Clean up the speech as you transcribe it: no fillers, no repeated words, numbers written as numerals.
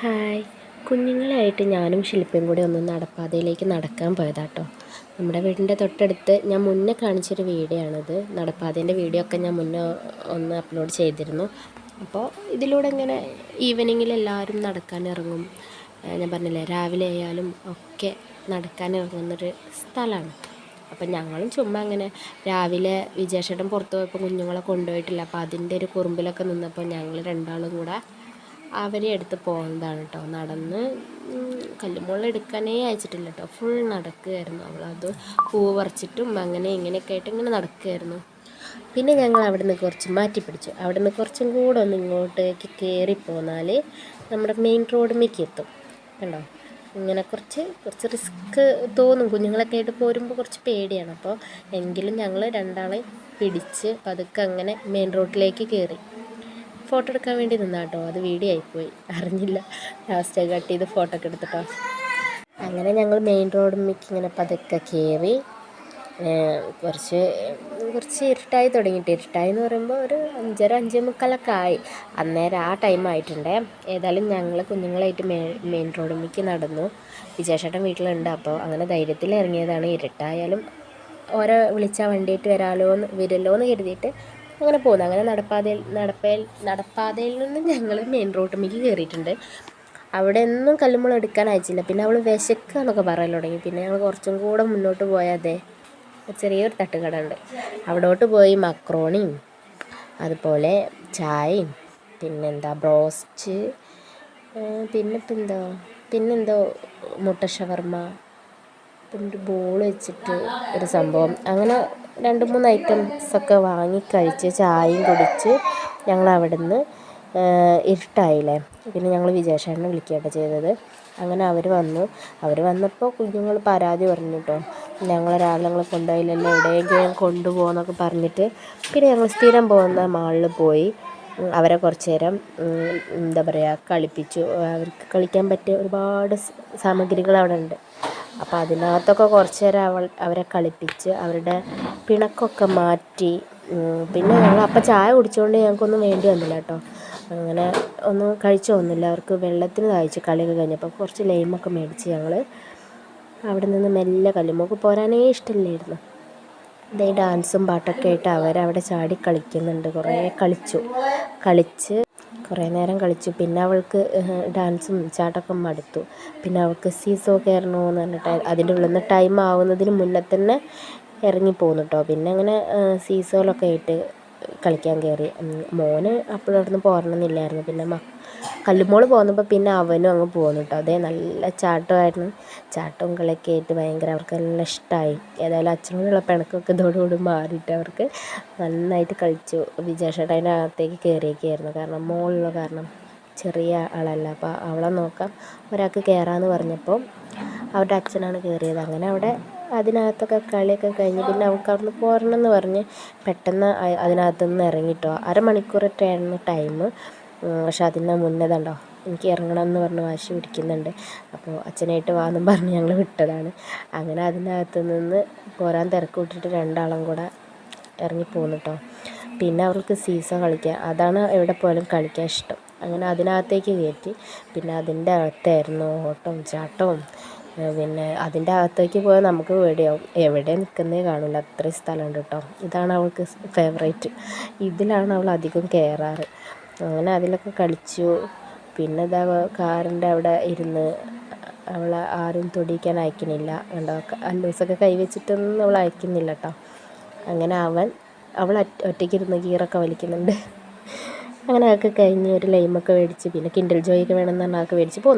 Hi. കുഞ്ഞുങ്ങളായിട്ട് ഞാനും ശില്പയും കൂടി ഒന്ന് നടപ്പാതയിലേക്ക് നടക്കാൻ പോയതാട്ടോ. നമ്മുടെ വീടിൻ്റെ തൊട്ടടുത്ത് ഞാൻ മുന്നേ കാണിച്ചൊരു വീഡിയോ ആണിത്. നടപ്പാതേൻ്റെ വീഡിയോ ഒക്കെ ഞാൻ മുന്നേ ഒന്ന് അപ്ലോഡ് ചെയ്തിരുന്നു. അപ്പോൾ ഇതിലൂടെ ഇങ്ങനെ ഈവനിങ്ങിൽ എല്ലാവരും നടക്കാൻ ഇറങ്ങും. ഞാൻ പറഞ്ഞില്ലേ, രാവിലെ ആയാലും ഒക്കെ നടക്കാൻ ഇറങ്ങുന്നൊരു സ്ഥലമാണ്. അപ്പം ഞങ്ങളും ചുമ്മാ അങ്ങനെ രാവിലെ വിജേഷേട്ടൻ പുറത്ത് പോയപ്പോൾ കുഞ്ഞുങ്ങളെ കൊണ്ടുപോയിട്ടില്ല. അപ്പോൾ അതിൻ്റെ ഒരു കുറുമ്പിലൊക്കെ നിന്നപ്പോൾ ഞങ്ങൾ രണ്ടാളും കൂടെ അവരെ എടുത്ത് പോകുന്നതാണ് കേട്ടോ. നടന്ന് കല്ലുമുള്ള എടുക്കാനേ അയച്ചിട്ടില്ല കേട്ടോ. ഫുൾ നടക്കുകയായിരുന്നു. അവളത് പൂവ് പറിച്ചിട്ടും അങ്ങനെ ഇങ്ങനെയൊക്കെ ആയിട്ട് ഇങ്ങനെ നടക്കുകയായിരുന്നു. പിന്നെ ഞങ്ങൾ അവിടെ നിന്ന് കുറച്ച് മാറ്റി പിടിച്ചു. അവിടെ നിന്ന് കുറച്ചും കൂടെ ഒന്ന് ഇങ്ങോട്ടേക്ക് കയറിപ്പോന്നാൽ നമ്മുടെ മെയിൻ റോഡിലേക്ക് എത്തും. കണ്ടോ, ഇങ്ങനെ കുറച്ച് റിസ്ക് തോന്നും. കുഞ്ഞുങ്ങളൊക്കെ ആയിട്ട് പോരുമ്പോൾ കുറച്ച് പേടിയാണ്. അപ്പോൾ എങ്കിലും ഞങ്ങൾ രണ്ടാളെ പിടിച്ച് പതുക്കെ അങ്ങനെ മെയിൻ റോഡിലേക്ക് കയറി. ഫോട്ടോ എടുക്കാൻ വേണ്ടി നിന്നാട്ടോ. അത് വീഡിയോ ആയിപ്പോയി, അറിഞ്ഞില്ല. ലാസ്റ്റ് കട്ട് ചെയ്ത് ഫോട്ടോ ഒക്കെ എടുത്തിട്ടോ. അങ്ങനെ ഞങ്ങൾ മെയിൻ റോഡിലേക്ക് ഇങ്ങനെ പതുക്കെ കയറി. കുറച്ച് ഇരുട്ടായി തുടങ്ങിയിട്ട്. ഇരുട്ടായി എന്ന് പറയുമ്പോൾ ഒരു 5:30-5:45 ആയി. അന്നേരം ആ ടൈം ആയിട്ടുണ്ടേ. ഏതായാലും ഞങ്ങൾ കുഞ്ഞുങ്ങളായിട്ട് മെയിൻ റോഡിലേക്ക് നടന്നു. വിജേഷേട്ടൻ വീട്ടിലുണ്ട്. അപ്പോൾ അങ്ങനെ ധൈര്യത്തിൽ ഇറങ്ങിയതാണ്. ഇരുട്ടായാലും ഓരോ വിളിച്ചാൽ വണ്ടിയായിട്ട് വരുമല്ലോ എന്ന് കരുതിയിട്ട് അങ്ങനെ പോകുന്നു. അങ്ങനെ നടപ്പാതയിൽ നിന്ന് ഞങ്ങൾ മെയിൻ റോഡിലേക്ക് കയറിയിട്ടുണ്ട്. അവിടെ ഒന്നും കല്ലുമുള എടുക്കാൻ അയച്ചില്ല. പിന്നെ അവൾ വിശക്കുക എന്നൊക്കെ പറയാൻ തുടങ്ങി. പിന്നെ ഞങ്ങൾ കുറച്ചും കൂടെ മുന്നോട്ട് പോയാൽ ചെറിയൊരു തട്ടുകട ഉണ്ട്. അവിടോട്ട് പോയി മക്രോണിയും അതുപോലെ ചായയും പിന്നെന്താ ബ്രോസ്റ്റ്, പിന്നെന്തോ മുട്ട ഷവർമ്മ, പിന്നെ ഒരു ബോൾ വെച്ചിട്ട് ഒരു സംഭവം, അങ്ങനെ 2-3 ഐറ്റംസൊക്കെ വാങ്ങി കഴിച്ച് ചായയും കുടിച്ച് ഞങ്ങൾ അവിടെ നിന്ന് ഇരുട്ടായില്ലേ. പിന്നെ ഞങ്ങൾ വിജേഷേട്ടനെ വിളിക്കുകയാണ് ചെയ്തത്. അങ്ങനെ അവർ വന്നപ്പോൾ കുഞ്ഞുങ്ങൾ പരാതി പറഞ്ഞു കേട്ടോ. രാവിലെ കൊണ്ടുപോയില്ലല്ലോ, എവിടെയെങ്കിലും കൊണ്ടുപോകുന്നൊക്കെ പറഞ്ഞിട്ട്. പിന്നെ ഞങ്ങൾ സ്ഥിരം പോകുന്ന മാളിൽ പോയി അവരെ കുറച്ച് നേരം എന്താ പറയുക കളിപ്പിച്ചു. അവർക്ക് കളിക്കാൻ പറ്റിയ ഒരുപാട് സാമഗ്രികൾ അവിടെ ഉണ്ട്. അപ്പോൾ അതിനകത്തൊക്കെ കുറച്ച് നേരം അവരെ കളിപ്പിച്ച് അവരുടെ പിണക്കൊക്കെ മാറ്റി. പിന്നെ ഞങ്ങൾ അപ്പം ചായ കുടിച്ചുകൊണ്ട് ഞങ്ങൾക്കൊന്നും വേണ്ടി വന്നില്ല കേട്ടോ. അങ്ങനെ ഒന്നും കഴിച്ചൊന്നുമില്ല. അവർക്ക് വെള്ളത്തിന് ദാഹിച്ചു കളിയൊക്കെ കഴിഞ്ഞപ്പോൾ. കുറച്ച് ലൈമൊക്കെ മേടിച്ച് ഞങ്ങൾ അവിടെ നിന്ന് മെല്ലെ കല്ലുമ്മക്ക് പോരാനേ ഇഷ്ടമില്ലായിരുന്നു. ഇതേ ഡാൻസും പാട്ടൊക്കെ ആയിട്ട് അവരവിടെ ചാടി കളിക്കുന്നുണ്ട്. കളിച്ച് കുറേ നേരം കളിച്ചു. പിന്നെ അവൾക്ക് ഡാൻസും ചാട്ടമൊക്കെ മടുത്തു. പിന്നെ അവൾക്ക് സീസോ കയറണമെന്ന് പറഞ്ഞിട്ട് അതിൻ്റെ ഉള്ളിൽ നിന്ന് ടൈം ആവുന്നതിന് മുന്നേ തന്നെ ഇറങ്ങിപ്പോന്നു കേട്ടോ. പിന്നെ അങ്ങനെ സീസോയിലൊക്കെ ആയിട്ട് കളിക്കാൻ കയറി. മോന് അപ്പോഴും അവിടെ നിന്ന് പോരണമെന്നില്ലായിരുന്നു. പിന്നെ കല്ലുമോൾ പോകുന്നപ്പോൾ പിന്നെ അവനും അങ്ങ് പോന്നു കേട്ടോ. നല്ല ചാട്ടമായിരുന്നു. ചാട്ടവും കളിയൊക്കെ ആയിട്ട് ഭയങ്കര അവർക്ക് നല്ല ഇഷ്ടമായി. ഏതായാലും അച്ഛനോടുള്ള പിണക്കൊക്കെ ഇതോടുകൂടി മാറിയിട്ട് അവർക്ക് നന്നായിട്ട് കളിച്ചു. വിജേഷേട്ടൻ അതിൻ്റെ അകത്തേക്ക് കയറിയൊക്കെയായിരുന്നു. കാരണം മോളുള്ള കാരണം ചെറിയ ആളല്ല. അപ്പോൾ അവളെ നോക്കാം ഒരാൾക്ക് കയറാമെന്ന് പറഞ്ഞപ്പോൾ അവരുടെ അച്ഛനാണ് കയറിയത്. അങ്ങനെ അവിടെ അതിനകത്തൊക്കെ കളിയൊക്കെ കഴിഞ്ഞ് പിന്നെ അവൾക്ക് അവിടെ നിന്ന് പോരണമെന്ന് പറഞ്ഞ് പെട്ടെന്ന് അതിനകത്തുനിന്ന് ഇറങ്ങിട്ടോ. അരമണിക്കൂറൊക്കെയായിരുന്നു ടൈം. പക്ഷെ അതിന് മുന്നേ കണ്ടോ എനിക്ക് ഇറങ്ങണം എന്ന് പറഞ്ഞ് വാശി പിടിക്കുന്നുണ്ട്. അപ്പോൾ അച്ഛനായിട്ട് വാന്നും പറഞ്ഞ് ഞങ്ങൾ വിട്ടതാണ്. അങ്ങനെ അതിനകത്ത് നിന്ന് പോരാൻ തിരക്ക് വിട്ടിട്ട് രണ്ടാളും കൂടെ ഇറങ്ങിപ്പോന്നു കേട്ടോ. പിന്നെ അവർക്ക് സീസോ കളിക്കുക, അതാണ് എവിടെ പോയാലും കളിക്കാൻ ഇഷ്ടം. അങ്ങനെ അതിനകത്തേക്ക് കയറ്റി. പിന്നെ അതിൻ്റെ അകത്തായിരുന്നു ഓട്ടവും ചാട്ടവും. പിന്നെ അതിൻ്റെ അകത്തേക്ക് പോയാൽ നമുക്ക് പേടിയാവും. എവിടെ നിൽക്കുന്നേ കാണില്ല, അത്രയും സ്ഥലമുണ്ട് കേട്ടോ. ഇതാണ് അവൾക്ക് ഫേവറേറ്റ്. ഇതിലാണ് അവൾ അധികം കയറാറ്. അങ്ങനെ അതിലൊക്കെ കളിച്ചു. പിന്നെ കാറിൻ്റെ അവിടെ ഇരുന്ന് അവളെ ആരും തൊടിയിക്കാൻ അയക്കുന്നില്ല. കണ്ടോ, അല്ലൂസൊക്കെ കൈവച്ചിട്ടൊന്നും അവൾ അയക്കുന്നില്ല കേട്ടോ. അങ്ങനെ അവൾ ഒറ്റയ്ക്കിരുന്ന് ഗിയറൊക്കെ വലിക്കുന്നുണ്ട്. അങ്ങനെ അതൊക്കെ കഴിഞ്ഞ് ഒരു ലൈമൊക്കെ മേടിച്ച് പിന്നെ കിൻഡൽ ജോയൊക്കെ വേണമെന്ന് പറഞ്ഞാൽ അതൊക്കെ മേടിച്ച് പോന്നു.